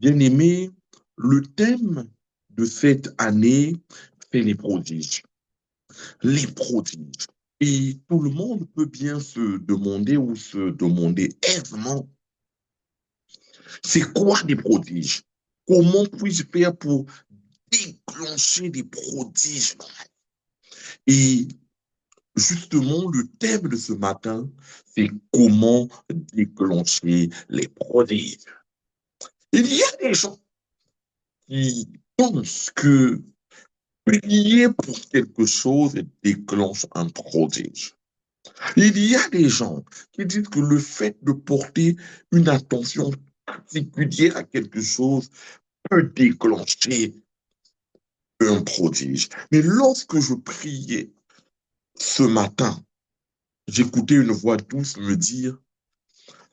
Bien-aimé, le thème de cette année, c'est les prodiges. Les prodiges. Et tout le monde peut bien se demander ou se demander aisément, c'est quoi des prodiges? Comment puis-je faire pour déclencher des prodiges? Et justement, le thème de ce matin, c'est comment déclencher les prodiges. Il y a des gens qui pensent que prier pour quelque chose déclenche un prodige. Il y a des gens qui disent que le fait de porter une attention particulière à quelque chose peut déclencher un prodige. Mais lorsque je priais ce matin, j'écoutais une voix douce me dire,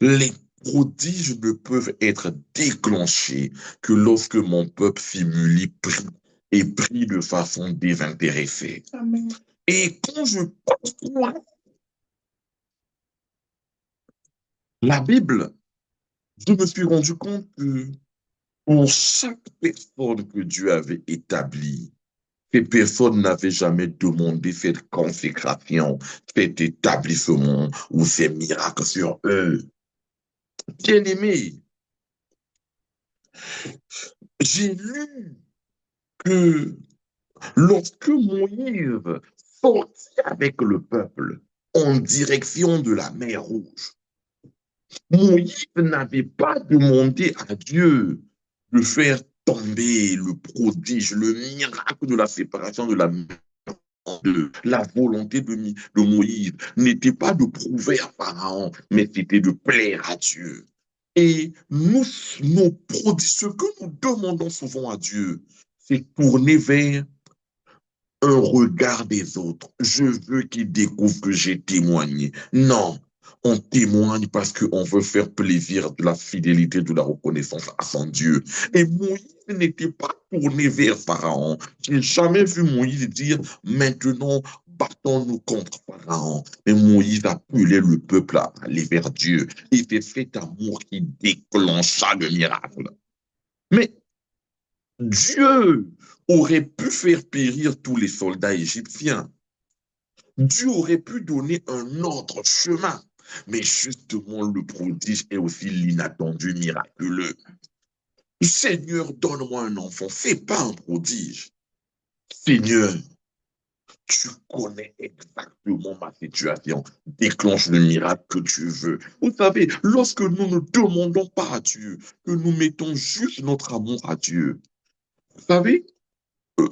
les prodiges ne peuvent être déclenchés que lorsque mon peuple s'humilie, prie et prie de façon désintéressée. Amen. Et quand je parcours la Bible, je me suis rendu compte que pour chaque personne que Dieu avait établie, ces personnes n'avaient jamais demandé cette consécration, cet établissement ou ces miracles sur eux. Bien-aimé, j'ai lu que lorsque Moïse sortit avec le peuple en direction de la mer Rouge, Moïse n'avait pas demandé à Dieu de faire tomber le prodige, le miracle de la séparation de la mer en deux. La volonté de Moïse n'était pas de prouver à Pharaon, mais c'était de plaire à Dieu. Et nous, nos prodiges, ce que nous demandons souvent à Dieu, c'est tourner vers un regard des autres. Je veux qu'ils découvrent que j'ai témoigné. Non, on témoigne parce qu'on veut faire plaisir de la fidélité, de la reconnaissance à son Dieu. Et Moïse n'était pas tourné vers Pharaon. Je n'ai jamais vu Moïse dire, maintenant, battons-nous contre Pharaon. Mais Moïse appelait le peuple à aller vers Dieu. Et c'est cet amour qui déclencha le miracle. Mais Dieu aurait pu faire périr tous les soldats égyptiens. Dieu aurait pu donner un autre chemin. Mais justement, le prodige est aussi l'inattendu miraculeux. Seigneur, donne-moi un enfant. C'est pas un prodige. Seigneur, tu connais exactement ma situation. Déclenche le miracle que tu veux. Vous savez, lorsque nous ne demandons pas à Dieu, que nous mettons juste notre amour à Dieu, vous savez, tous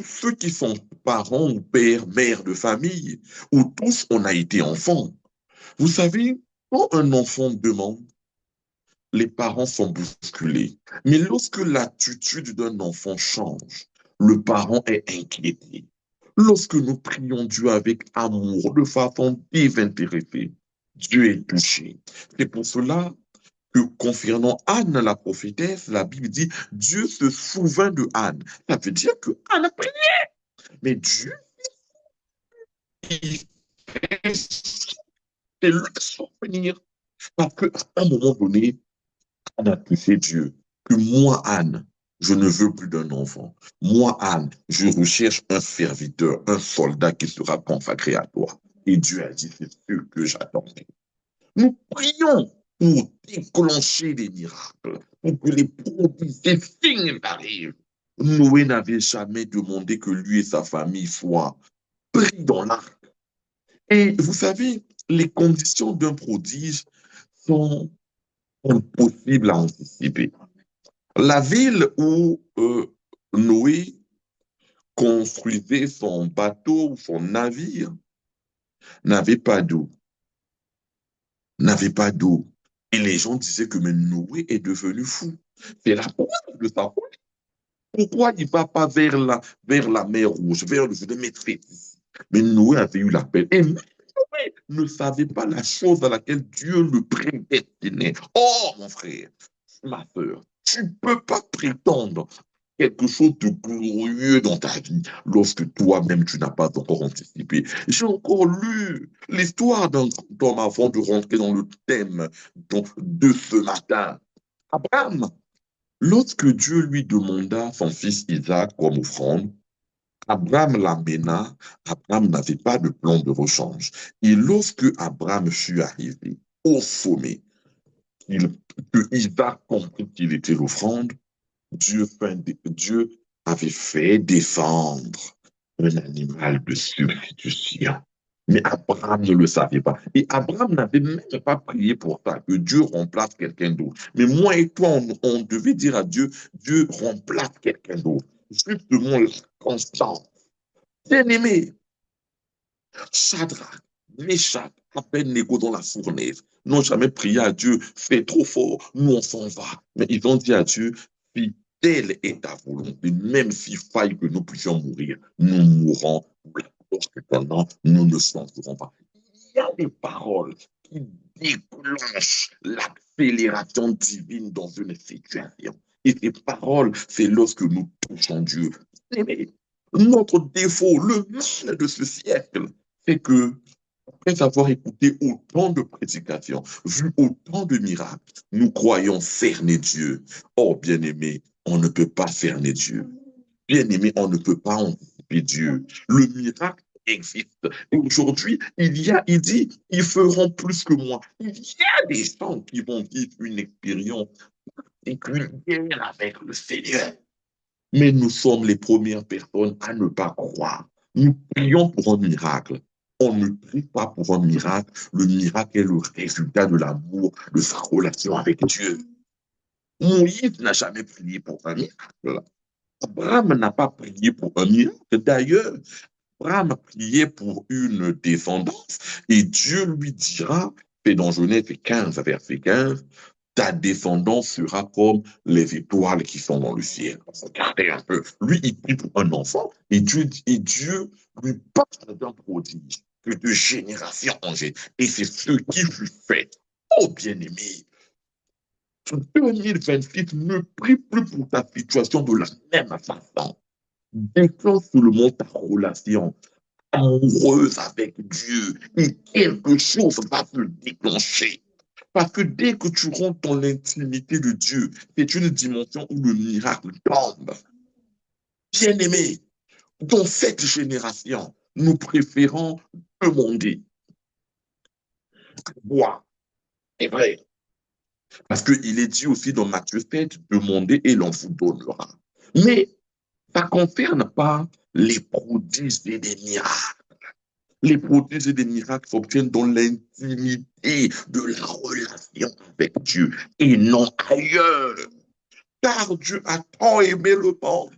ceux qui sont parents ou pères, mères de famille, ou tous on a été enfants, vous savez, quand un enfant demande, les parents sont bousculés. Mais lorsque l'attitude d'un enfant change, le parent est inquiété. Lorsque nous prions Dieu avec amour, de façon désintéressée, Dieu est touché. C'est pour cela que concernant Anne, la prophétesse, la Bible dit, Dieu se souvint de Anne. Ça veut dire que Anne a prié. Mais Dieu, il fait le souvenir. Parce qu'à un moment donné, Anne a touché Dieu. Que moi, Anne, je ne veux plus d'un enfant. Moi, Anne, je recherche un serviteur, un soldat qui sera consacré à toi. Et Dieu a dit, c'est ce que j'attendais. Nous prions pour déclencher des miracles, pour que les prodiges, les signes arrivent. Noé n'avait jamais demandé que lui et sa famille soient pris dans l'arc. Et vous savez, les conditions d'un prodige sont impossibles à anticiper. La ville où Noé construisait son bateau, son navire, n'avait pas d'eau, n'avait pas d'eau. Et les gens disaient que mais Noé est devenu fou. C'est la preuve de sa folie. Pourquoi il ne va pas vers la mer Rouge, vers le de mettre ici? Mais Noé avait eu l'appel. Et Noé ne savait pas la chose à laquelle Dieu le prédestinait. Oh, mon frère, ma soeur, tu ne peux pas prétendre quelque chose de glorieux dans ta vie lorsque toi-même tu n'as pas encore anticipé. J'ai encore lu l'histoire d'un homme avant de rentrer dans le thème de ce matin. Abraham, Lorsque Dieu lui demanda son fils Isaac comme offrande, Abraham l'amena. Abraham n'avait pas de plan de rechange. Et lorsque Abraham fut arrivé au sommet, il, que Isaac comprit qu'il était l'offrande, Dieu avait fait descendre un animal de substitution. Mais Abraham ne le savait pas. Et Abraham n'avait même pas prié pour ça, que Dieu remplace quelqu'un d'autre. Mais moi et toi, on devait dire à Dieu, Dieu remplace quelqu'un d'autre. Justement, la constance. Bien-aimé, Shadrach, Meshach, Abednego dans la fournaise, n'ont jamais prié à Dieu, fais trop fort, nous on s'en va. Mais ils ont dit à Dieu, si telle est ta volonté, même s'il faille que nous puissions mourir, nous mourrons pour la cause que ton nom, nous ne changerons pas. Il y a des paroles qui déclenchent l'accélération divine dans une situation. Et ces paroles, c'est lorsque nous touchons Dieu. Mais notre défaut, le mal de ce siècle, c'est que, après avoir écouté autant de prédications, vu autant de miracles, nous croyons cerner Dieu. Oh, bien-aimé, on ne peut pas cerner Dieu. Bien-aimé, on ne peut pas anticiper Dieu. Le miracle existe. Et aujourd'hui, il dit, ils feront plus que moi. Il y a des gens qui vont vivre une expérience particulière avec le Seigneur. Mais nous sommes les premières personnes à ne pas croire. Nous prions pour un miracle. On ne prie pas pour un miracle. Le miracle est le résultat de l'amour, de sa relation avec Dieu. Moïse n'a jamais prié pour un miracle. Abraham n'a pas prié pour un miracle. D'ailleurs, Abraham a prié pour une descendance et Dieu lui dira, c'est dans Genèse 15, verset 15, ta descendance sera comme les étoiles qui sont dans le ciel. Regardez un peu. Lui, il prie pour un enfant et Dieu lui parle d'un prodige que de génération en génération. Et c'est ce qui fut fait. Oh bien-aimé, 2026, ne prie plus pour ta situation de la même façon. Déclenche seulement ta relation amoureuse avec Dieu et quelque chose va se déclencher. Parce que dès que tu rentres dans l'intimité de Dieu, c'est une dimension où le miracle tombe. Bien-aimé, dans cette génération, nous préférons demander. Voir, c'est vrai. Parce qu'il est dit aussi dans Matthieu 7, demandez et l'on vous donnera. Mais ça ne concerne pas les prodiges et les miracles. Les prodiges et les miracles s'obtiennent dans l'intimité de la relation avec Dieu et non ailleurs. Car Dieu a tant aimé le monde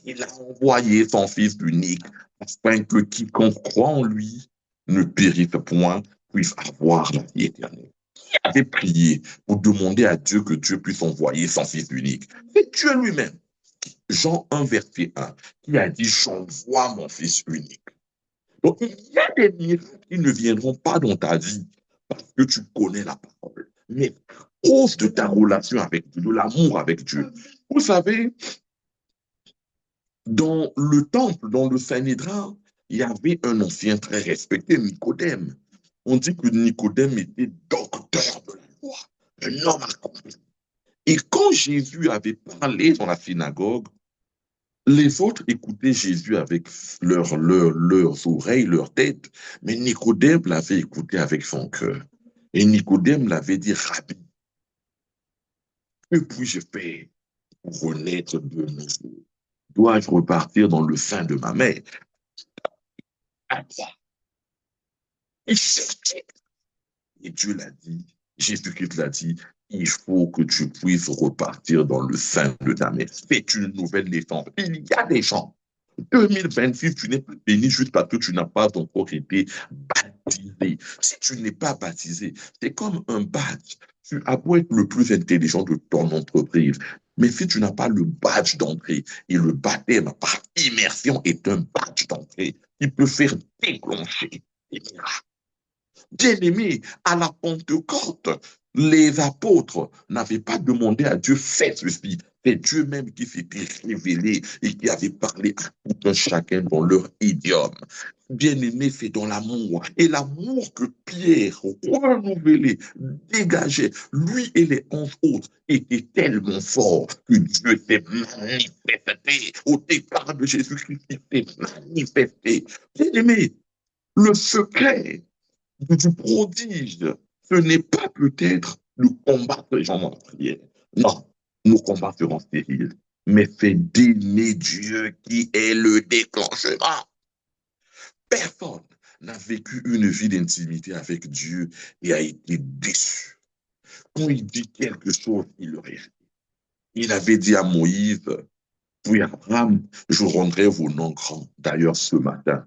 qu'il a envoyé son Fils unique afin que quiconque croit en lui ne périsse point, puisse avoir la vie éternelle. Qui avait prié pour demander à Dieu que Dieu puisse envoyer son Fils unique? C'est Dieu lui-même. Jean 1, verset 1, qui a dit, j'envoie mon Fils unique. Donc, il y a des miracles qui ne viendront pas dans ta vie parce que tu connais la parole, mais à cause de ta relation avec Dieu, de l'amour avec Dieu. Vous savez, dans le temple, dans le Sanhédrin, il y avait un ancien très respecté, Nicodème. On dit que Nicodème était docteur de la loi, un homme accompli. Et quand Jésus avait parlé dans la synagogue, les autres écoutaient Jésus avec leurs oreilles, leur tête, mais Nicodème l'avait écouté avec son cœur. Et Nicodème l'avait dit, Rabbi, que puis-je faire pour renaître de nouveau? Dois-je repartir dans le sein de ma mère? Et Dieu l'a dit, Jésus-Christ l'a dit, il faut que tu puisses repartir dans le sein de ta mère. C'est une nouvelle naissance. Il y a des gens. 2026, tu n'es pas béni juste parce que tu n'as pas encore été baptisé. Si tu n'es pas baptisé, c'est comme un badge. Tu as beau être le plus intelligent de ton entreprise, mais si tu n'as pas le badge d'entrée, et le baptême par immersion est un badge d'entrée, il peut faire déclencher des miracles. Bien-aimé, à la Pentecôte, les apôtres n'avaient pas demandé à Dieu, fais ceci. C'est Dieu même qui s'était révélé et qui avait parlé à tout un chacun dans leur idiome. Bien-aimé, c'est dans l'amour. Et l'amour que Pierre, renouvelé, dégageait, lui et les 11 autres, était tellement fort que Dieu s'est manifesté au départ de Jésus-Christ. Il s'est manifesté. Bien-aimé, le secret du prodige, ce n'est pas peut-être de combattre les gens en prière. Non, nos combats seront stériles. Mais c'est d'aimer Dieu qui est le déclenchement. Personne n'a vécu une vie d'intimité avec Dieu et a été déçu. Quand il dit quelque chose, il le réalise. Il avait dit à Moïse, puis Abraham, je rendrai vos noms grands. D'ailleurs, ce matin,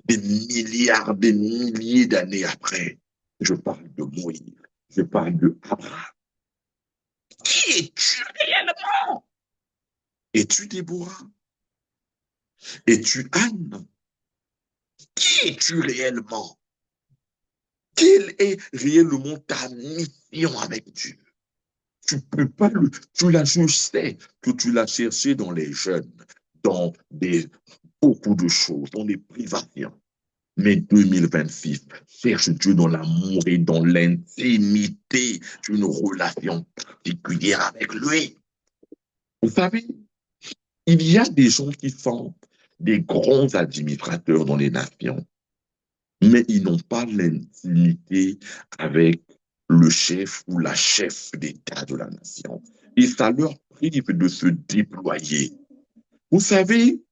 des milliards, des milliers d'années après, je parle de Moïse, je parle de Abraham. Qui es-tu réellement? Es-tu Déborah? Es-tu Anne? Qui es-tu réellement? Quelle est réellement ta mission avec Dieu? Tu peux pas le, tu l'as, je sais que tu l'as cherché dans les jeunes, dans beaucoup de choses, dans les privations. Mais 2026, cherche Dieu dans l'amour et dans l'intimité d'une relation particulière avec lui. Vous savez, il y a des gens qui sont des grands administrateurs dans les nations, mais ils n'ont pas l'intimité avec le chef ou la chef d'État de la nation. Et ça leur prive de se déployer. Vous savez,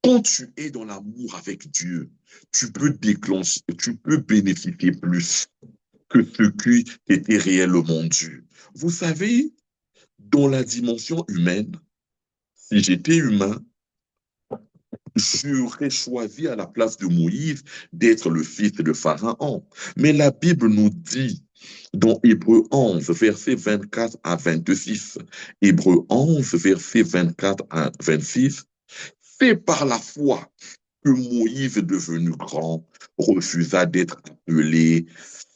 quand tu es dans l'amour avec Dieu, tu peux déclencher, tu peux bénéficier plus que ce qui était réellement dû. Vous savez, dans la dimension humaine, si j'étais humain, j'aurais choisi à la place de Moïse d'être le fils de Pharaon. Mais la Bible nous dit dans Hébreu 11, versets 24 à 26, Hébreu 11, versets 24 à 26, c'est par la foi que Moïse, devenu grand, refusa d'être appelé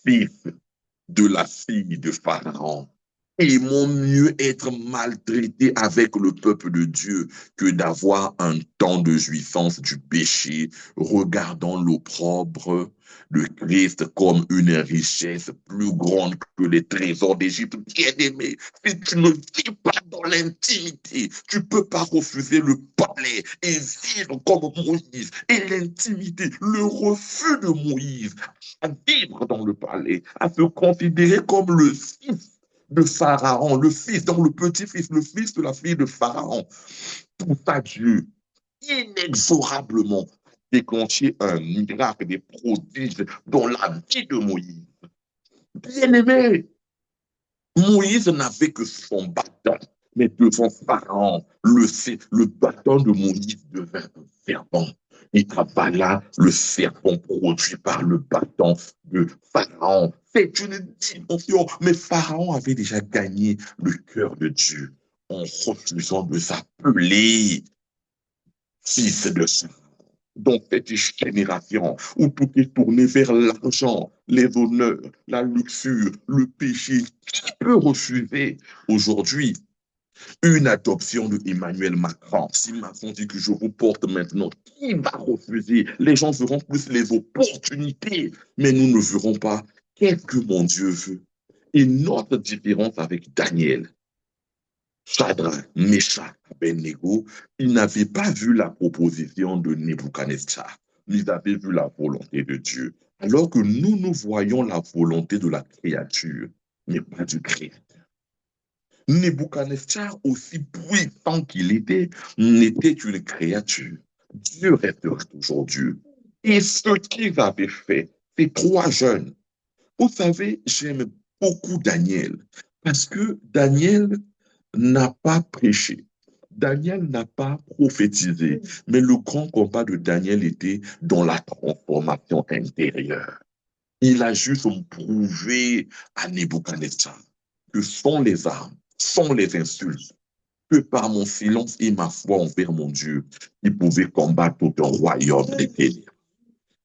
fils de la fille de Pharaon. Aimons mieux être maltraité avec le peuple de Dieu que d'avoir un temps de jouissance du péché, regardant l'opprobre de Christ comme une richesse plus grande que les trésors d'Égypte. Bien-aimé, si tu ne vis pas dans l'intimité, tu ne peux pas refuser le palais et vivre comme Moïse. Et l'intimité, le refus de Moïse à vivre dans le palais, à se considérer comme le fils de Pharaon, le fils, donc le petit-fils, le fils de la fille de Pharaon. Tout ça, Dieu, inexorablement, déclenché un miracle, des prodiges dans la vie de Moïse. Bien-aimé, Moïse n'avait que son bâton, mais devant Pharaon, le bâton de Moïse devint un serpent. Et avala le serpent produit par le bâton de Pharaon. C'est une dimension. Mais Pharaon avait déjà gagné le cœur de Dieu en refusant de s'appeler fils de Pharaon. Dans cette génération où tout est tourné vers l'argent, les honneurs, la luxure, le péché, qui peut refuser aujourd'hui une adoption de Emmanuel Macron? Si Macron dit que je vous porte maintenant, qui va refuser? Les gens verront plus les opportunités, mais nous ne verrons pas qu'est-ce que mon Dieu veut. Et notre différence avec Daniel, Shadrach, Meshach, Abednego, ils n'avaient pas vu la proposition de Nebuchadnezzar. Ils avaient vu la volonté de Dieu. Alors que nous voyons la volonté de la créature, mais pas du Créateur. Nebuchadnezzar, aussi puissant qu'il était, n'était qu'une créature. Dieu restera toujours Dieu. Et ce qu'ils avaient fait, ces trois jeunes, vous savez, j'aime beaucoup Daniel, parce que Daniel n'a pas prêché. Daniel n'a pas prophétisé, mais le grand combat de Daniel était dans la transformation intérieure. Il a juste prouvé à Nebuchadnezzar que sans les armes, sans les insultes, que par mon silence et ma foi envers mon Dieu, il pouvait combattre tout un royaume des ténèbres.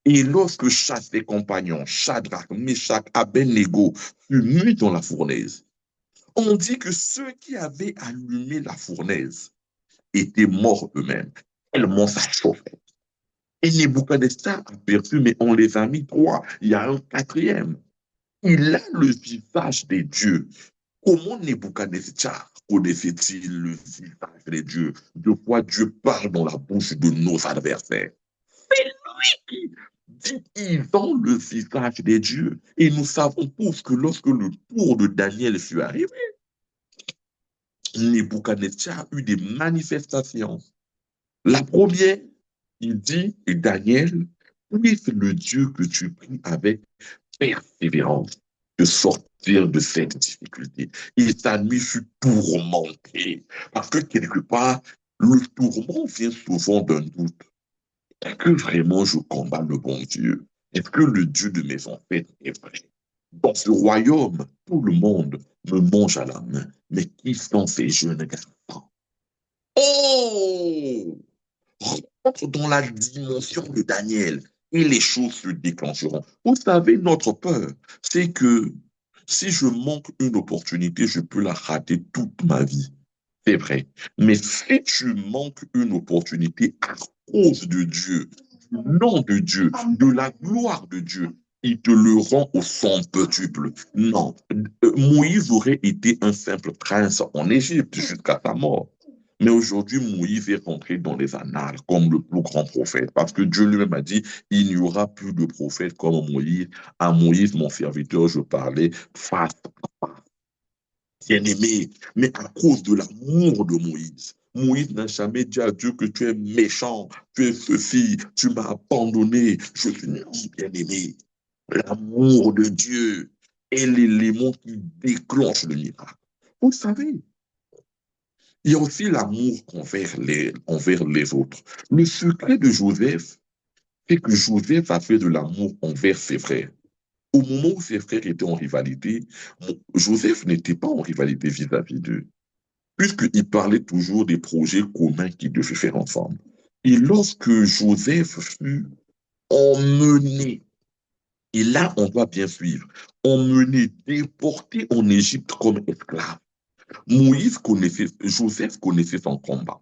Et lorsque chaque des compagnons, Shadrach, Meshach, Abednego, furent mis dans la fournaise, on dit que ceux qui avaient allumé la fournaise étaient morts eux-mêmes, tellement ça chauffait. Et Nebuchadnezzar a perçu, mais on les a mis trois. Il y a un quatrième. Il a le visage des dieux. Comment Nebuchadnezzar connaissait-il le visage des dieux? De quoi Dieu parle dans la bouche de nos adversaires? C'est lui qui dit qu'ils ont le visage des dieux. Et nous savons tous que lorsque le tour de Daniel fut arrivé, Nebuchadnezzar a eu des manifestations. La première, il dit, et Daniel, puisse le Dieu que tu pries avec persévérance de sortir de cette difficulté. Et sa nuit fut tourmentée. Parce que quelque part, le tourment vient souvent d'un doute. Est-ce que vraiment je combats le bon Dieu? Est-ce que le Dieu de mes ancêtres est vrai? Dans ce royaume, tout le monde me mange à la main. Mais qui sont ces jeunes garçons? Oh! Rentre dans la dimension de Daniel et les choses se déclencheront. Vous savez, notre peur, c'est que si je manque une opportunité, je peux la rater toute ma vie. C'est vrai. Mais si tu manques une opportunité à cause de Dieu, du nom de Dieu, de la gloire de Dieu, il te le rend au centuple. Non, Moïse aurait été un simple prince en Égypte jusqu'à sa mort. Mais aujourd'hui, Moïse est rentré dans les annales comme le plus grand prophète, parce que Dieu lui-même a dit, il n'y aura plus de prophète comme Moïse. À Moïse, mon serviteur, je parlais face à face, bien-aimé, mais à cause de l'amour de Moïse. Moïse n'a jamais dit à Dieu que tu es méchant, tu es ceci, tu m'as abandonné, je suis non, bien-aimé. L'amour de Dieu est l'élément qui déclenche le miracle. Vous savez, il y a aussi l'amour envers les autres. Le secret de Joseph, c'est que Joseph a fait de l'amour envers ses frères. Au moment où ses frères étaient en rivalité, Joseph n'était pas en rivalité vis-à-vis d'eux, puisqu'il parlait toujours des projets communs qu'ils devaient faire ensemble. Et lorsque Joseph fut emmené, et là on doit bien suivre, emmené, déporté en Égypte comme esclave, Joseph connaissait son combat.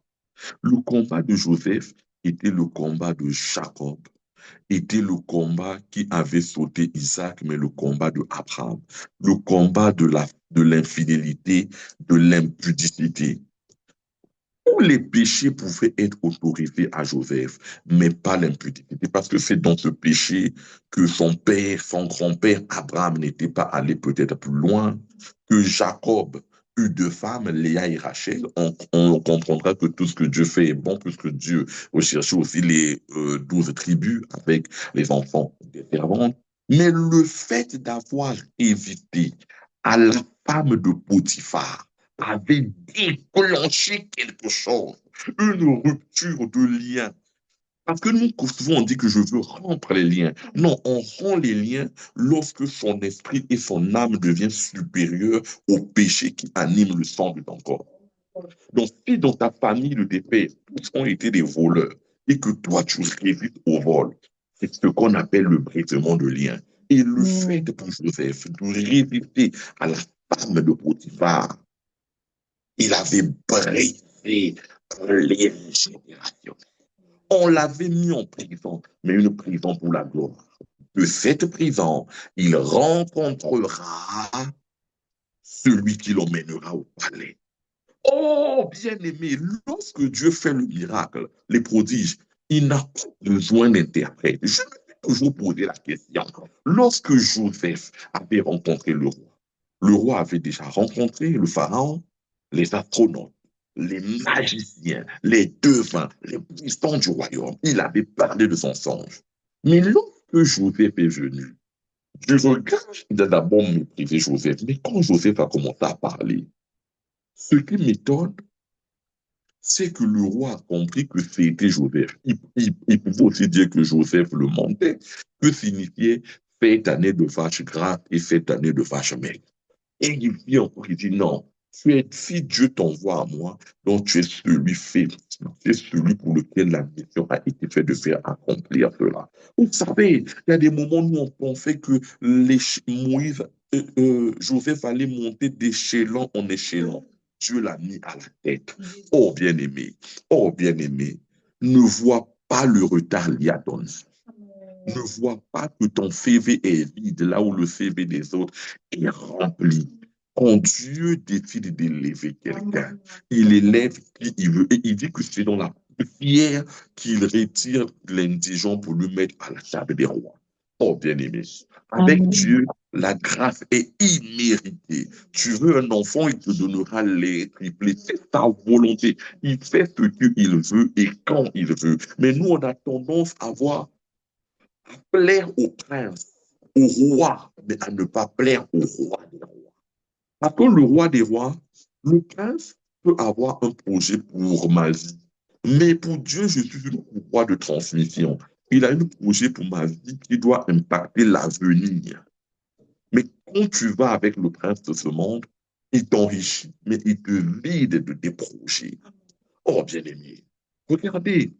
Le combat de Joseph était le combat de Jacob, était le combat qui avait sauté Isaac, mais le combat de Abraham, le combat de l'infidélité, de l'impudicité. Tous les péchés pouvaient être autorisés à Joseph, mais pas l'impudicité, parce que c'est dans ce péché que son père, son grand-père Abraham n'était pas allé peut-être plus loin, que Jacob eut deux femmes, Léa et Rachel. On comprendra que tout ce que Dieu fait est bon, puisque Dieu recherchait aussi les 12 tribus avec les enfants des servantes. Mais le fait d'avoir évité à la femme de Potiphar, avait déclenché quelque chose, une rupture de lien. Parce que nous, souvent, on dit que je veux rompre les liens. Non, on rompt les liens lorsque son esprit et son âme deviennent supérieurs au péché qui anime le sang de ton corps. Donc, si dans ta famille de tes pères, tous ont été des voleurs et que toi, tu résistes au vol, c'est ce qu'on appelle le brisement de liens. Et le fait pour Joseph de résister à la femme de Potiphar, il avait brisé un lien générationnel. On l'avait mis en prison, mais une prison pour la gloire. De cette prison, il rencontrera celui qui l'emmènera au palais. Oh, bien-aimé, lorsque Dieu fait le miracle, les prodiges, il n'a pas besoin d'interprète. Je me suis toujours posé la question. Lorsque Joseph avait rencontré le roi avait déjà rencontré le pharaon, les astronautes, les magiciens, les devins, les puissants du royaume. Il avait parlé de son songe. Mais lorsque Joseph est venu, je regarde, il a d'abord méprisé Joseph. Mais quand Joseph a commencé à parler, ce qui m'étonne, c'est que le roi a compris que c'était Joseph. Il pouvait aussi dire que Joseph le mentait. Que signifiait cette année de vache grasse et cette année de vache maigre? Et il dit encore, il dit non, si Dieu t'envoie à moi, donc tu es celui fait, tu es celui pour lequel la mission a été faite de faire accomplir cela. Vous savez, il y a des moments où on pensait que Joseph allait monter d'échelon en échelon. Dieu l'a mis à la tête. Oh bien-aimé, ne vois pas le retard lié à ton âge. Ne vois pas que ton CV est vide là où le CV des autres est rempli. Quand Dieu décide d'élever quelqu'un, il élève qui il veut. Et il dit que c'est dans la prière qu'il retire l'indigent pour le mettre à la table des rois. Oh, bien-aimé, avec Amen. Dieu, la grâce est imméritée. Tu veux un enfant, il te donnera les triplés. C'est sa volonté. Il fait ce qu'il veut et quand il veut. Mais nous, on a tendance à voir plaire au prince, au roi, mais à ne pas plaire au roi des rois. Parce que le roi des rois, le prince peut avoir un projet pour ma vie. Mais pour Dieu, je suis une roi de transmission. Il a un projet pour ma vie qui doit impacter l'avenir. Mais quand tu vas avec le prince de ce monde, il t'enrichit, mais il te vide de tes projets. Oh, bien-aimé, regardez,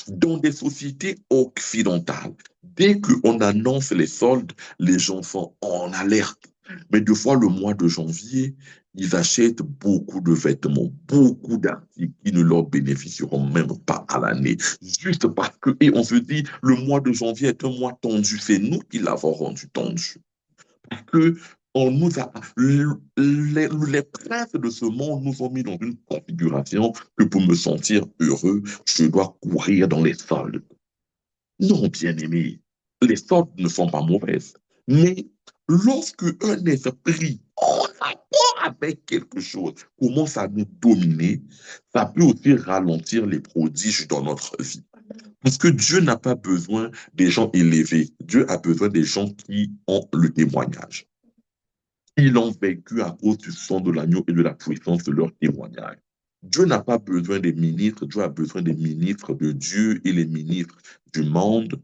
dans des sociétés occidentales, dès qu'on annonce les soldes, les gens sont en alerte. Mais deux fois le mois de janvier, ils achètent beaucoup de vêtements, beaucoup d'articles qui ne leur bénéficieront même pas à l'année. Juste parce que, et on se dit, le mois de janvier est un mois tendu. C'est nous qui l'avons rendu tendu que on nous a, les princes de ce monde nous ont mis dans une configuration que pour me sentir heureux, je dois courir dans les soldes. Non, bien-aimé, les soldes ne sont pas mauvaises. Mais lorsque un esprit en rapport avec quelque chose commence à nous dominer, ça peut aussi ralentir les prodiges dans notre vie. Parce que Dieu n'a pas besoin des gens élevés. Dieu a besoin des gens qui ont le témoignage. Ils l'ont vaincu à cause du sang de l'agneau et de la puissance de leur témoignage. Dieu n'a pas besoin des ministres, Dieu a besoin des ministres de Dieu et les ministres du monde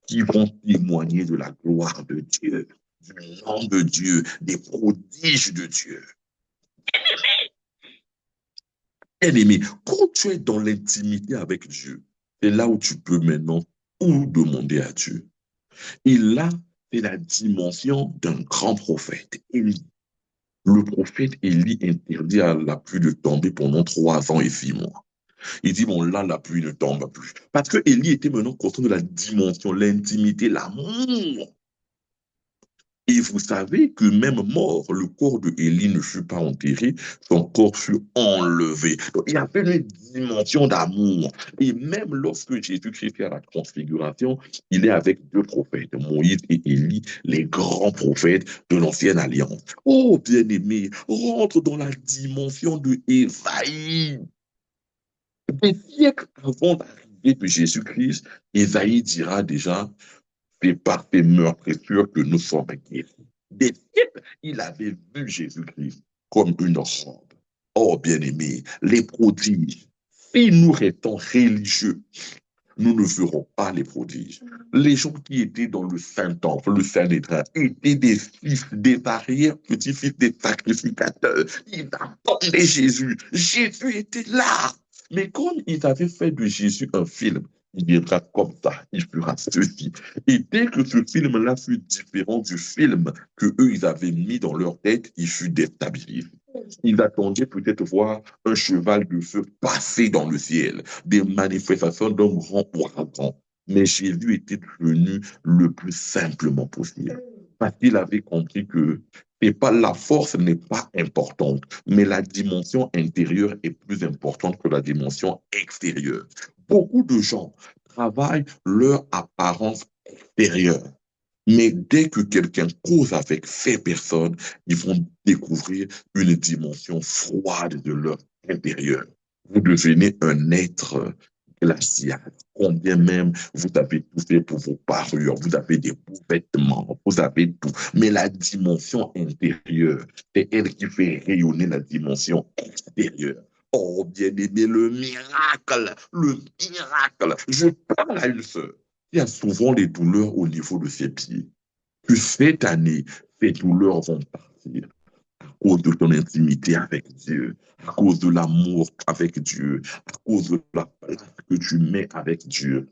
qui vont témoigner de la gloire de Dieu, du nom de Dieu, des prodiges de Dieu. Bien-aimé, quand tu es dans l'intimité avec Dieu, c'est là où tu peux maintenant tout demander à Dieu. Et là, c'est la dimension d'un grand prophète, Élie. Le prophète Élie interdit à la pluie de tomber pendant 3 ans et 6 mois. Il dit, bon, là, la pluie ne tombe plus. Parce que Élie était maintenant conscient de la dimension, l'intimité, l'amour. Et vous savez que même mort, le corps de Élie ne fut pas enterré, son corps fut enlevé. Donc, il y avait une dimension d'amour. Et même lorsque Jésus-Christ fait la transfiguration, il est avec deux prophètes, Moïse et Élie, les grands prophètes de l'ancienne alliance. Oh, bien-aimé, rentre dans la dimension de Ésaïe. Des siècles avant l'arrivée de Jésus-Christ, Ésaïe dira déjà, c'est par tes meurtrissures que nous sommes guéris. Des siècles, il avait vu Jésus-Christ comme une robe. Oh, bien-aimé, les prodiges, si nous restons religieux, nous ne verrons pas les prodiges. Les gens qui étaient dans le Saint-Temple, le Saint-Étrange, étaient des fils, des arrière-petits-fils des sacrificateurs. Ils attendaient Jésus. Jésus était là. Mais comme ils avaient fait de Jésus un film, il viendra comme ça, il fera ceci. Et dès que ce film-là fut différent du film que eux ils avaient mis dans leur tête, il fut déstabilisé. Ils attendaient peut-être voir un cheval de feu passer dans le ciel, des manifestations d'un grand ouragan. Mais Jésus était devenu le plus simplement possible. Parce qu'il avait compris que c'est pas, la force n'est pas importante, mais la dimension intérieure est plus importante que la dimension extérieure. Beaucoup de gens travaillent leur apparence extérieure. Mais dès que quelqu'un cause avec ces personnes, ils vont découvrir une dimension froide de leur intérieur. Vous devenez un être glacial. Combien même vous avez tout fait pour vos parures, vous avez des beaux vêtements, vous avez tout. Mais la dimension intérieure, c'est elle qui fait rayonner la dimension extérieure. Oh, bien-aimé, le miracle, le miracle. Je parle à une sœur qui a souvent des douleurs au niveau de ses pieds. Que cette année, ces douleurs vont partir à cause de ton intimité avec Dieu, à cause de l'amour avec Dieu, à cause de la place que tu mets avec Dieu.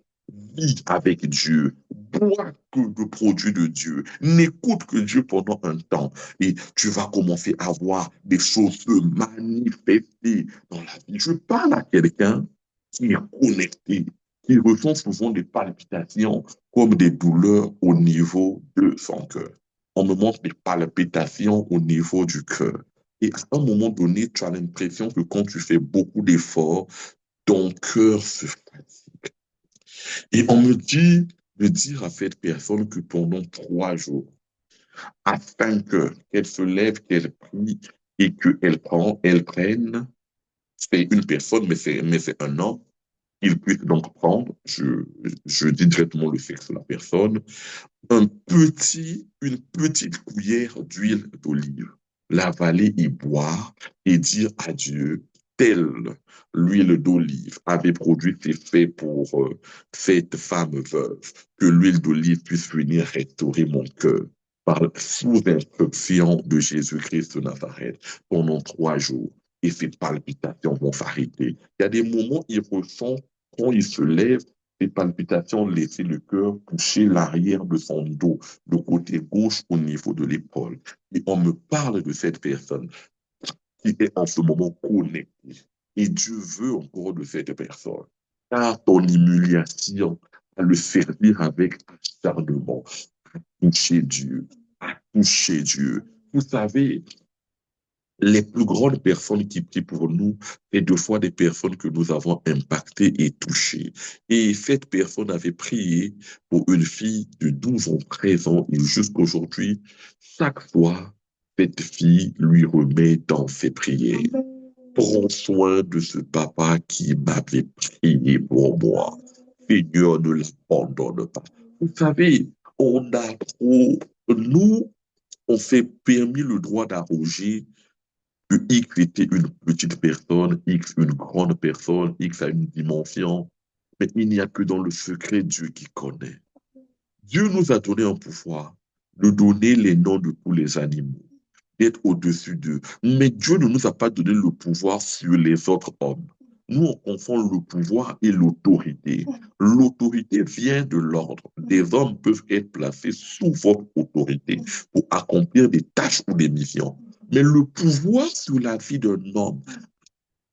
Vis avec Dieu, bois que le produit de Dieu, n'écoute que Dieu pendant un temps et tu vas commencer à voir des choses se manifester dans la vie. Je parle à quelqu'un qui est connecté, Il ressent souvent des palpitations comme des douleurs au niveau de son cœur. On me montre des palpitations au niveau du cœur. Et à un moment donné, tu as l'impression que quand tu fais beaucoup d'efforts, ton cœur se fatigue. Et on me dit de dire à cette personne que pendant 3 jours, afin qu'elle se lève, qu'elle prie et elle prenne, c'est une personne, mais c'est un homme, il puisse donc prendre, je dis directement le sexe de la personne, une petite cuillère d'huile d'olive, l'avaler et boire et dire à Dieu, telle l'huile d'olive avait produit ses faits pour cette femme veuve, que l'huile d'olive puisse venir restaurer mon cœur sous instruction de Jésus-Christ de Nazareth pendant 3 jours. Et ses palpitations vont s'arrêter. Il y a des moments, il ressent, quand il se lève, ces palpitations laissaient le cœur toucher l'arrière de son dos, le côté gauche au niveau de l'épaule. Et on me parle de cette personne qui est en ce moment connectée. Et Dieu veut encore de cette personne. Car ton humiliation, à le servir avec acharnement, à toucher Dieu, à toucher Dieu. Vous savez, les plus grandes personnes qui prient pour nous, c'est 2 fois des personnes que nous avons impactées et touchées. Et cette personne avait prié pour une fille de 12 ans, 13 ans, et jusqu'aujourd'hui, chaque fois, cette fille lui remet dans ses prières. Prends soin de ce papa qui m'avait prié pour moi. Seigneur, ne l'abandonne pas. Vous savez, on a trop, nous, on s'est permis le droit d'arroger que X était une petite personne, X une grande personne, X a une dimension, mais il n'y a que dans le secret Dieu qui connaît. Dieu nous a donné un pouvoir de donner les noms de tous les animaux, d'être au-dessus d'eux. Mais Dieu ne nous a pas donné le pouvoir sur les autres hommes. Nous, on confond le pouvoir et l'autorité. L'autorité vient de l'ordre. Des hommes peuvent être placés sous votre autorité pour accomplir des tâches ou des missions. Mais le pouvoir sur la vie d'un homme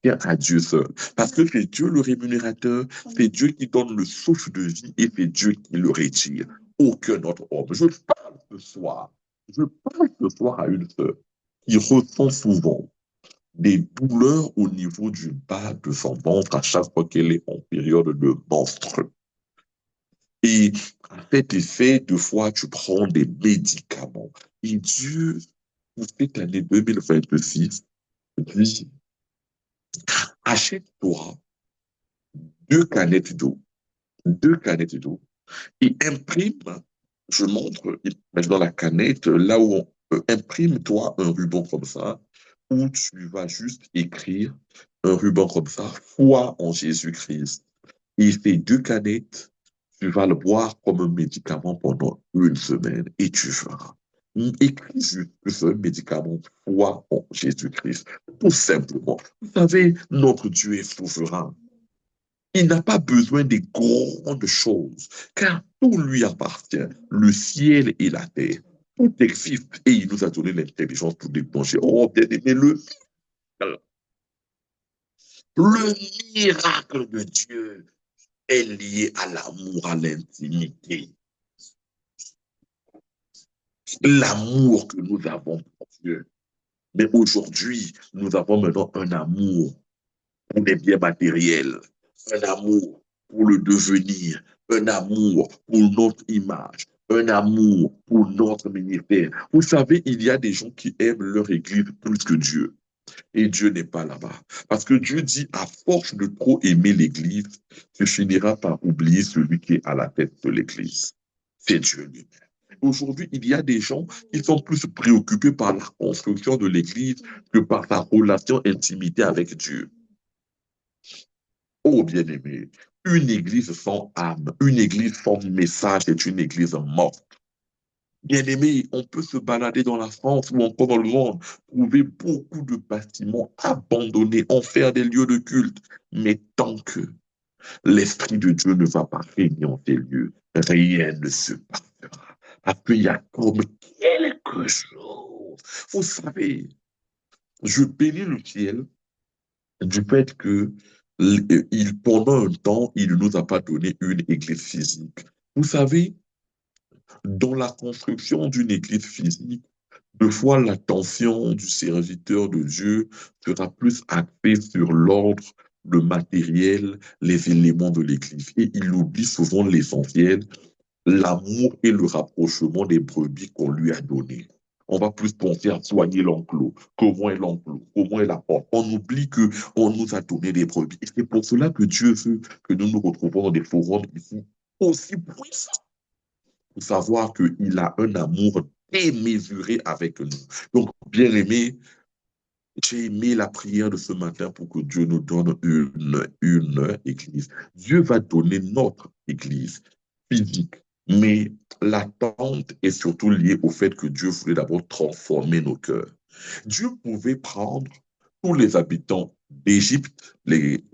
tient à Dieu seul. Parce que c'est Dieu le rémunérateur, c'est Dieu qui donne le souffle de vie et c'est Dieu qui le retire. Aucun autre homme. Je parle ce soir à une sœur qui ressent souvent des douleurs au niveau du bas de son ventre à chaque fois qu'elle est en période de menstru. Et à cet effet, 2 fois, tu prends des médicaments. Et Dieu, pour cette année 2026, dit, achète-toi 2 canettes d'eau, 2 canettes d'eau, et imprime, je montre maintenant la canette, là où imprime-toi un ruban comme ça, où tu vas juste écrire un ruban comme ça, foi en Jésus-Christ. Et ces 2 canettes, tu vas le boire comme un médicament pendant une semaine et tu verras. Écris juste que c'est un médicament, foi en Jésus-Christ. Tout simplement. Vous savez, notre Dieu est souverain. Il n'a pas besoin des grandes choses, car tout lui appartient, le ciel et la terre. Tout existe et il nous a donné l'intelligence pour déclencher. Oh, bien aimé, le miracle de Dieu est lié à l'amour, à l'intimité. L'amour que nous avons pour Dieu. Mais aujourd'hui, nous avons maintenant un amour pour les biens matériels, un amour pour le devenir, un amour pour notre image, un amour pour notre ministère. Vous savez, il y a des gens qui aiment leur église plus que Dieu. Et Dieu n'est pas là-bas. Parce que Dieu dit, à force de trop aimer l'église, tu finiras par oublier celui qui est à la tête de l'église. C'est Dieu lui-même. Aujourd'hui, il y a des gens qui sont plus préoccupés par la construction de l'église que par sa relation intimité avec Dieu. Oh, bien-aimé, une église sans âme, une église sans message est une église morte. Bien-aimé, on peut se balader dans la France ou encore dans le monde, trouver beaucoup de bâtiments abandonnés, en faire des lieux de culte. Mais tant que l'Esprit de Dieu ne va pas régner en ces lieux, rien ne se passera. Parce qu'il y a comme quelque chose. Vous savez, je bénis le ciel du fait que Pendant un temps, il ne nous a pas donné une église physique. Vous savez, dans la construction d'une église physique, deux fois l'attention du serviteur de Dieu sera plus axée sur l'ordre, le matériel, les éléments de l'église. Et il oublie souvent l'essentiel, l'amour et le rapprochement des brebis qu'on lui a donné. On va plus penser à soigner l'enclos, comment est la porte. On oublie que on nous a donné des brebis. Et c'est pour cela que Dieu veut que nous nous retrouvons dans des forums ici aussi puissants pour savoir qu'il a un amour démesuré avec nous. Donc, bien aimé, j'ai aimé la prière de ce matin pour que Dieu nous donne une église. Dieu va donner notre église physique, mais l'attente est surtout liée au fait que Dieu voulait d'abord transformer nos cœurs. Dieu pouvait prendre tous les habitants d'Égypte, les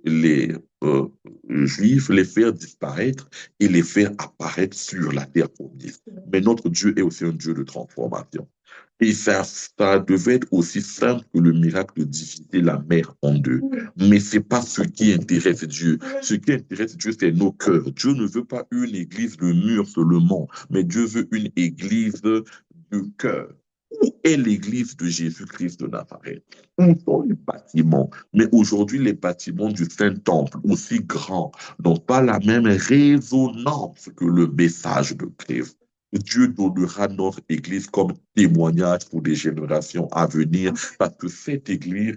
Juifs, les faire disparaître et les faire apparaître sur la terre promise. Mais notre Dieu est aussi un Dieu de transformation. Et ça devait être aussi simple que le miracle de diviser la mer en deux. Mais c'est pas ce qui intéresse Dieu. Ce qui intéresse Dieu, c'est nos cœurs. Dieu ne veut pas une église de mur seulement, mais Dieu veut une église de cœur. Où est l'église de Jésus-Christ de Nazareth? Où sont les bâtiments? Mais aujourd'hui, les bâtiments du Saint-Temple, aussi grands, n'ont pas la même résonance que le message de Christ. Dieu donnera notre Église comme témoignage pour des générations à venir, parce que cette Église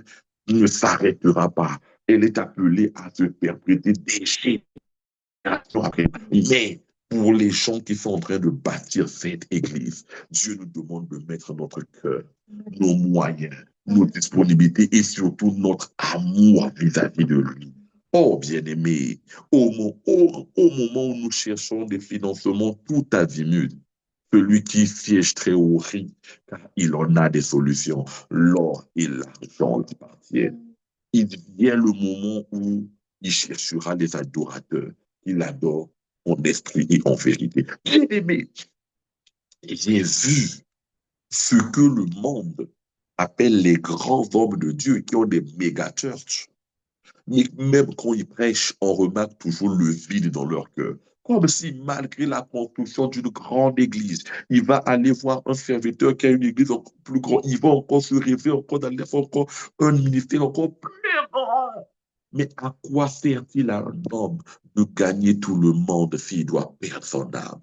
ne s'arrêtera pas. Elle est appelée à se perpétuer des générations après. Mais pour les gens qui sont en train de bâtir cette Église, Dieu nous demande de mettre notre cœur, nos moyens, nos disponibilités et surtout notre amour vis-à-vis de lui. Oh, bien-aimé, au moment où nous cherchons des financements tout azimut, celui qui siège très haut rit, car il en a des solutions. L'or et l'argent lui appartiennent. Il vient le moment où il cherchera les adorateurs. Il adore en esprit et en vérité. Bien aimé, j'ai vu ce que le monde appelle les grands hommes de Dieu qui ont des méga church. Mais même quand ils prêchent, on remarque toujours le vide dans leur cœur. Comme si, malgré la construction d'une grande église, il va aller voir un serviteur qui a une église encore plus grande. Il va encore se rêver, encore d'aller faire encore un ministère encore plus grand. Mais à quoi sert-il à un homme de gagner tout le monde s'il doit perdre son âme?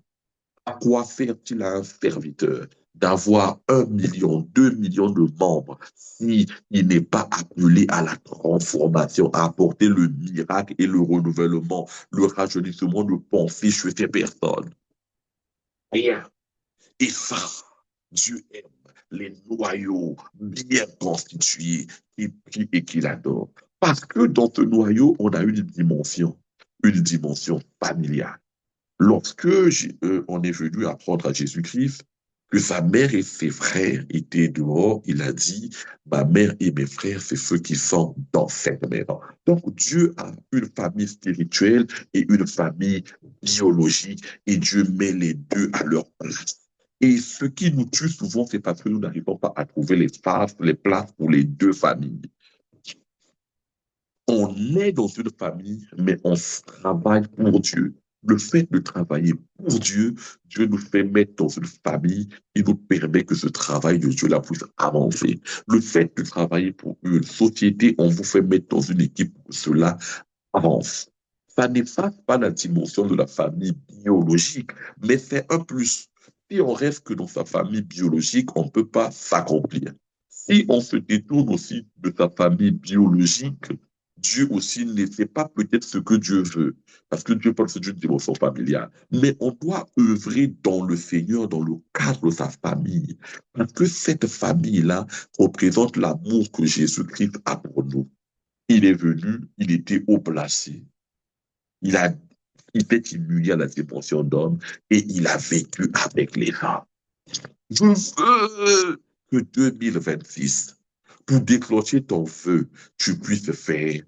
À quoi sert-il à un serviteur d'avoir 1 million, 2 millions de membres si il n'est pas appelé à la transformation, à apporter le miracle et le renouvellement, le rajeunissement de pensée chez ces personnes? Rien. Et ça, Dieu aime les noyaux bien constitués qui prient et qui l'adorent. Parce que dans ce noyau, on a une dimension familiale. Lorsque on est venu apprendre à Jésus-Christ que sa mère et ses frères étaient dehors, il a dit, ma mère et mes frères, c'est ceux qui sont dans cette maison. Donc Dieu a une famille spirituelle et une famille biologique et Dieu met les deux à leur place. Et ce qui nous tue souvent, c'est parce que nous n'arrivons pas à trouver l'espace, les places pour les deux familles. On est dans une famille, mais on travaille pour Dieu. Le fait de travailler pour Dieu, Dieu nous fait mettre dans une famille qui nous permet que ce travail de Dieu là puisse avancer. Le fait de travailler pour une société, on vous fait mettre dans une équipe pour que cela avance. Ça n'efface pas la dimension de la famille biologique, mais c'est un plus. Si on reste que dans sa famille biologique, on ne peut pas s'accomplir. Si on se détourne aussi de sa famille biologique, Dieu aussi ne sait pas peut-être ce que Dieu veut, parce que Dieu parle d'une dimension familiale. Mais on doit œuvrer dans le Seigneur, dans le cadre de sa famille, parce que cette famille-là représente l'amour que Jésus-Christ a pour nous. Il est venu, il était haut placé, il a, il était humilié à la dimension d'homme et il a vécu avec les gens. Je veux que 2026, pour déclencher ton vœu, tu puisses faire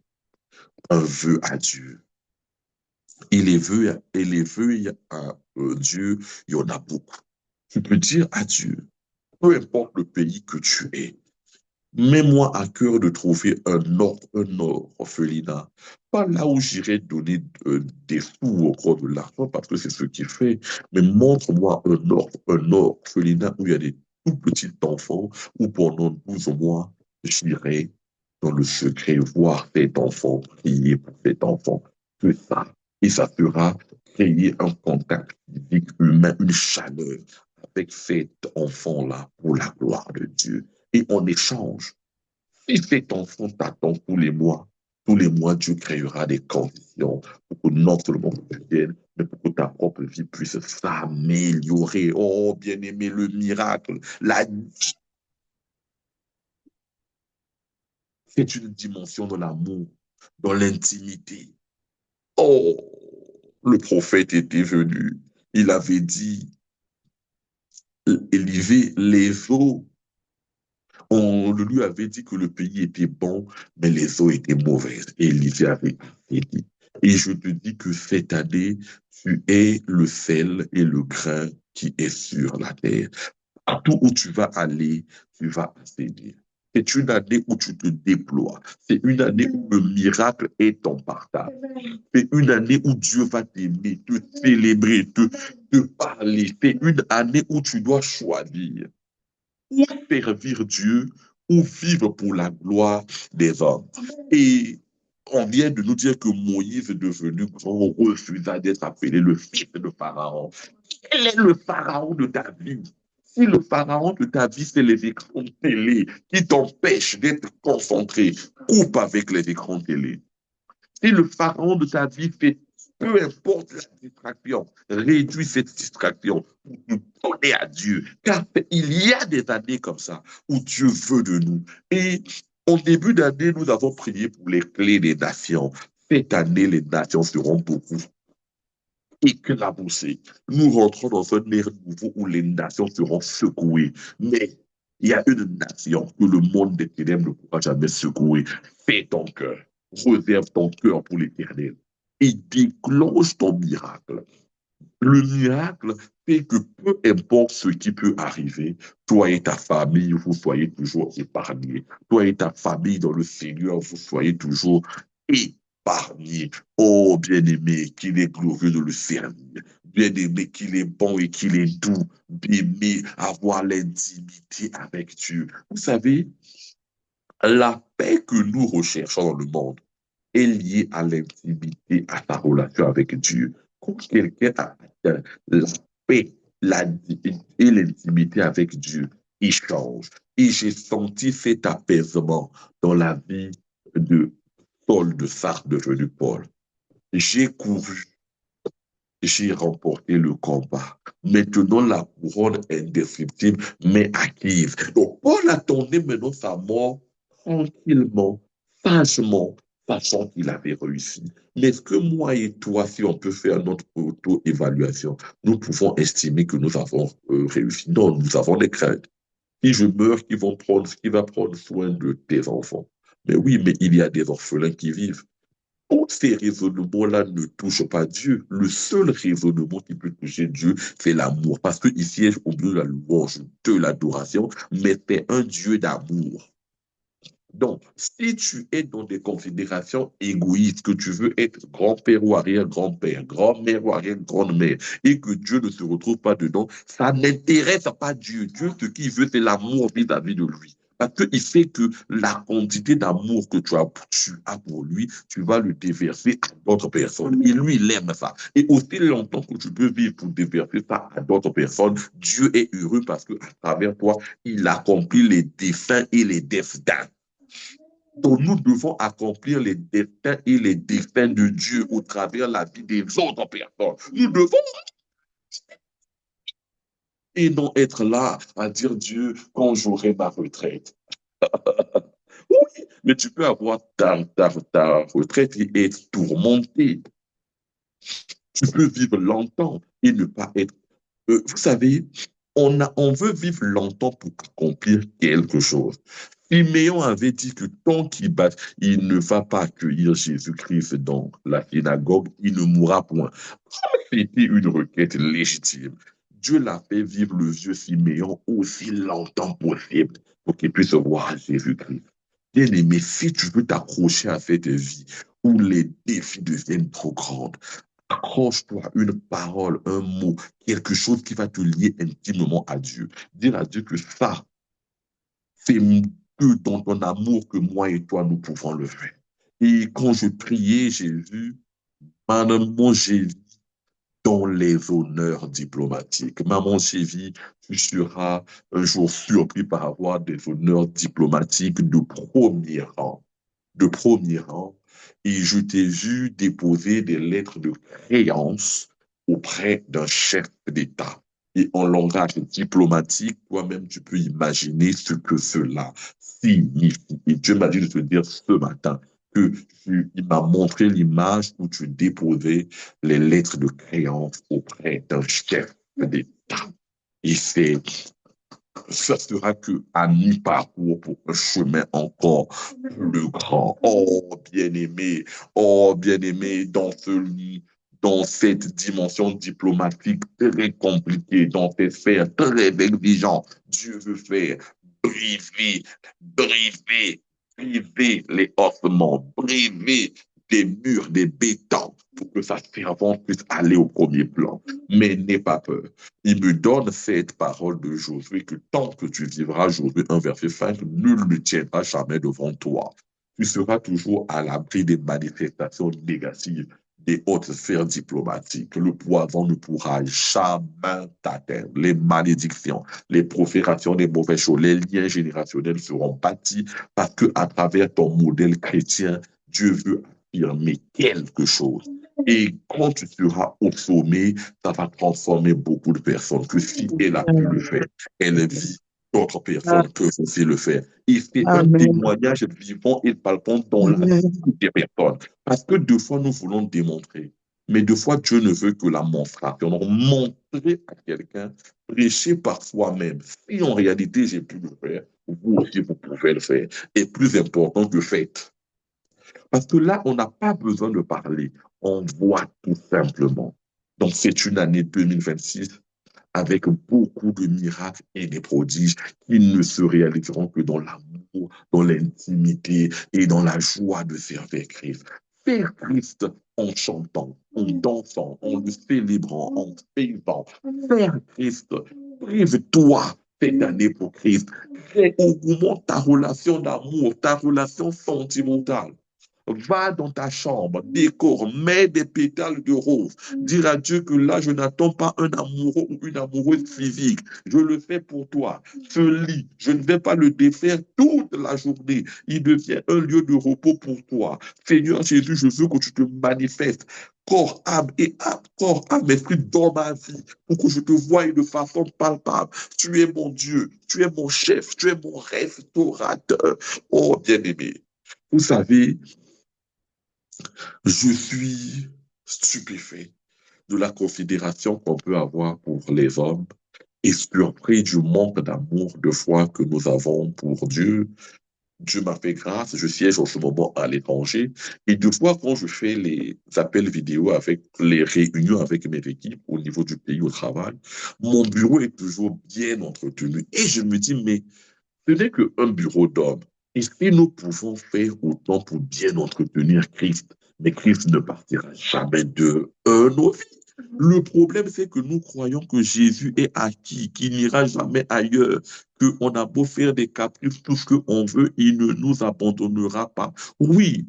un vœu à Dieu. Et les vœux à Dieu, il y en a beaucoup. Tu peux dire à Dieu, peu importe le pays que tu es, Mets-moi à cœur de trouver un orphelinat. Pas là où j'irai donner des sous ou encore de l'argent parce que c'est ce qu'il fait. Mais montre-moi un orphelinat où il y a des tout petits enfants où pendant 12 mois, j'irai dans le secret voir cet enfant, prier pour cet enfant. Que ça. Et ça fera créer un contact physique humain, une chaleur avec cet enfant-là pour la gloire de Dieu. Et en échange, si cet enfant t'attend tous les mois, Dieu créera des conditions pour que non seulement tu viennes, mais pour que ta propre vie puisse s'améliorer. Oh, bien-aimé, le miracle, c'est une dimension de l'amour, dans l'intimité. Oh, le prophète était venu, il avait dit, élever les eaux. On lui avait dit que le pays était bon, mais les eaux étaient mauvaises. Et Élisée avait dit. Et je te dis que cette année, tu es le sel et le grain qui est sur la terre. Partout où tu vas aller, tu vas assainir. C'est une année où tu te déploies. C'est une année où le miracle est en partage. C'est une année où Dieu va t'aimer, te célébrer, te parler. C'est une année où tu dois choisir ou servir Dieu ou vivre pour la gloire des hommes. Et on vient de nous dire que Moïse est devenu grand, refusa d'être appelé le fils de Pharaon. Quel est le Pharaon de ta vie? Si le Pharaon de ta vie, c'est les écrans télé qui t'empêchent d'être concentré, coupe avec les écrans télé. Si le pharaon de ta vie fait, peu importe la distraction, réduis cette distraction pour nous donner à Dieu. Car il y a des années comme ça où Dieu veut de nous. Et au début d'année, nous avons prié pour les clés des nations. Cette année, les nations seront beaucoup éclaboussées. Nous rentrons dans un ère nouveau où les nations seront secouées. Mais il y a une nation que le monde des ténèbres ne pourra jamais secouer. Fais ton cœur. Réserve ton cœur pour l'éternel et déclenche ton miracle. Le miracle fait que peu importe ce qui peut arriver, toi et ta famille, vous soyez toujours épargnés. Toi et ta famille dans le Seigneur, vous soyez toujours épargnés. Oh, bien-aimé, qu'il est glorieux de le servir. Bien-aimé, qu'il est bon et qu'il est doux. Bien-aimé, avoir l'intimité avec Dieu. Vous savez, la paix que nous recherchons dans le monde est liée à l'intimité, à ta relation avec Dieu. Quand quelqu'un a la paix et l'intimité avec Dieu, il change. Et j'ai senti cet apaisement dans la vie de Paul de Sartre devenu Paul. J'ai couru, j'ai remporté le combat. Maintenant, la couronne indescriptible m'est acquise. Donc, Paul attendait maintenant sa mort tranquillement, sagement, sachant qu'il avait réussi. Mais est-ce que moi et toi, si on peut faire notre auto-évaluation, nous pouvons estimer que nous avons réussi? Non, nous avons des craintes. Si je meurs, qui va prendre soin de tes enfants? Mais oui, mais il y a des orphelins qui vivent. Tous ces raisonnements-là ne touchent pas Dieu. Le seul raisonnement qui peut toucher Dieu, c'est l'amour. Parce qu'il siège au milieu de la louange, de l'adoration, mais c'est un Dieu d'amour. Donc, si tu es dans des considérations égoïstes, que tu veux être grand-père ou arrière-grand-père, grand-mère ou arrière-grand-mère, et que Dieu ne se retrouve pas dedans, ça n'intéresse pas Dieu. Dieu, ce qu'il veut, c'est l'amour vis-à-vis de lui. Parce qu'il sait que la quantité d'amour que tu as pour lui, tu vas le déverser à d'autres personnes. Et lui, il aime ça. Et aussi longtemps que tu peux vivre pour déverser ça à d'autres personnes, Dieu est heureux parce que à travers toi, il accomplit les desseins et les destins. Donc, nous devons accomplir les destins et les desseins de Dieu au travers de la vie des autres personnes. Nous devons et non être là à dire Dieu quand j'aurai ma retraite. Oui, mais tu peux avoir ta retraite et être tourmenté. Tu peux vivre longtemps et ne pas être. Vous savez, on veut vivre longtemps pour accomplir quelque chose. Siméon avait dit que tant qu'il bat, il ne va pas accueillir Jésus-Christ dans la synagogue, il ne mourra point. C'était une requête légitime. Dieu l'a fait vivre le vieux Siméon aussi longtemps possible pour qu'il puisse voir Jésus-Christ. Bien-aimé, si tu veux t'accrocher à cette vie où les défis deviennent trop grands, accroche-toi une parole, un mot, quelque chose qui va te lier intimement à Dieu. Dire à Dieu que ça, c'est que dans ton amour que moi et toi, nous pouvons le faire. Et quand je priais, j'ai vu, maman, j'ai vu dans les honneurs diplomatiques. Maman Chévie, tu seras un jour surpris par avoir des honneurs diplomatiques de premier rang. De premier rang. Et je t'ai vu déposer des lettres de créance auprès d'un chef d'État. Et en langage diplomatique, toi-même, tu peux imaginer ce que cela signifie. Et Dieu m'a dit de te dire ce matin que il m'a montré l'image où tu déposais les lettres de créance auprès d'un chef d'État. Et ça sera que à mi-parcours pour un chemin encore plus grand. Oh bien-aimé, dans cette dimension diplomatique très compliquée, dans ces sphères très exigeantes, Dieu veut faire briser, briser, briser les ossements, briser des murs, des bétons, pour que sa servante puisse aller au premier plan. Mais n'aie pas peur. Il me donne cette parole de Josué que tant que tu vivras, Josué 1, verset 5, nul ne tiendra jamais devant toi. Tu seras toujours à l'abri des manifestations négatives des hautes sphères diplomatiques. Le poison ne pourra jamais t'atteindre. Les malédictions, les proférations des mauvaises choses, les liens générationnels seront bâtis parce que à travers ton modèle chrétien, Dieu veut affirmer quelque chose. Et quand tu seras au sommet, ça va transformer beaucoup de personnes. Que si elle a pu le faire, elle vit d'autres personnes peuvent aussi le faire. Et c'est un Amen. témoignage vivant et palpant dans la vie Amen. des personnes. Parce que deux fois, nous voulons démontrer. Mais deux fois, Dieu ne veut que la monstration. Donc, montrer à quelqu'un, prêcher par soi-même. Si en réalité, j'ai pu le faire, vous aussi, vous pouvez le faire. Et plus important que faites. Parce que là, on n'a pas besoin de parler. On voit tout simplement. Donc, c'est une année 2026 avec beaucoup de miracles et des prodiges qui ne se réaliseront que dans l'amour, dans l'intimité et dans la joie de servir Christ. Faire Christ en chantant, en dansant, en le célébrant, en faisant. Faire Christ, prive-toi cette année pour Christ. Augmente ta relation d'amour, ta relation sentimentale. Va dans ta chambre, décore, mets des pétales de rose. Dire à Dieu que là, je n'attends pas un amoureux ou une amoureuse physique. Je le fais pour toi. Ce lit, je ne vais pas le défaire toute la journée. Il devient un lieu de repos pour toi. Seigneur Jésus, je veux que tu te manifestes. Corps, âme, esprit dans ma vie pour que je te voie de façon palpable. Tu es mon Dieu, tu es mon chef, tu es mon restaurateur. Oh, bien-aimé. Vous savez, je suis stupéfait de la considération qu'on peut avoir pour les hommes et surpris du manque d'amour de foi que nous avons pour Dieu. Dieu m'a fait grâce, je siège en ce moment à l'étranger et de fois quand je fais les appels vidéo avec les réunions avec mes équipes au niveau du pays au travail, mon bureau est toujours bien entretenu et je me dis mais ce n'est qu'un bureau d'homme. Et si nous pouvons faire autant pour bien entretenir Christ, mais Christ ne partira jamais de nos vies. Le problème, c'est que nous croyons que Jésus est acquis, qu'il n'ira jamais ailleurs, qu'on a beau faire des caprices, tout ce qu'on veut, il ne nous abandonnera pas. Oui,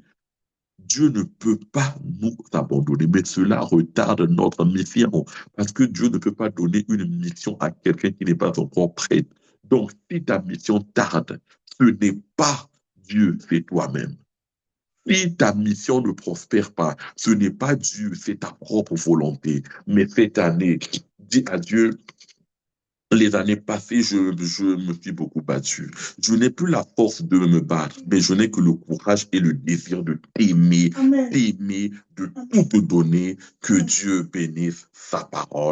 Dieu ne peut pas nous abandonner, mais cela retarde notre mission, parce que Dieu ne peut pas donner une mission à quelqu'un qui n'est pas encore prêt. Donc, si ta mission tarde, ce n'est pas Dieu, c'est toi-même. Si ta mission ne prospère pas, ce n'est pas Dieu, c'est ta propre volonté. Mais cette année, dis à Dieu, les années passées, je me suis beaucoup battu. Je n'ai plus la force de me battre, mais je n'ai que le courage et le désir de t'aimer, de tout te donner. Que Dieu bénisse sa parole.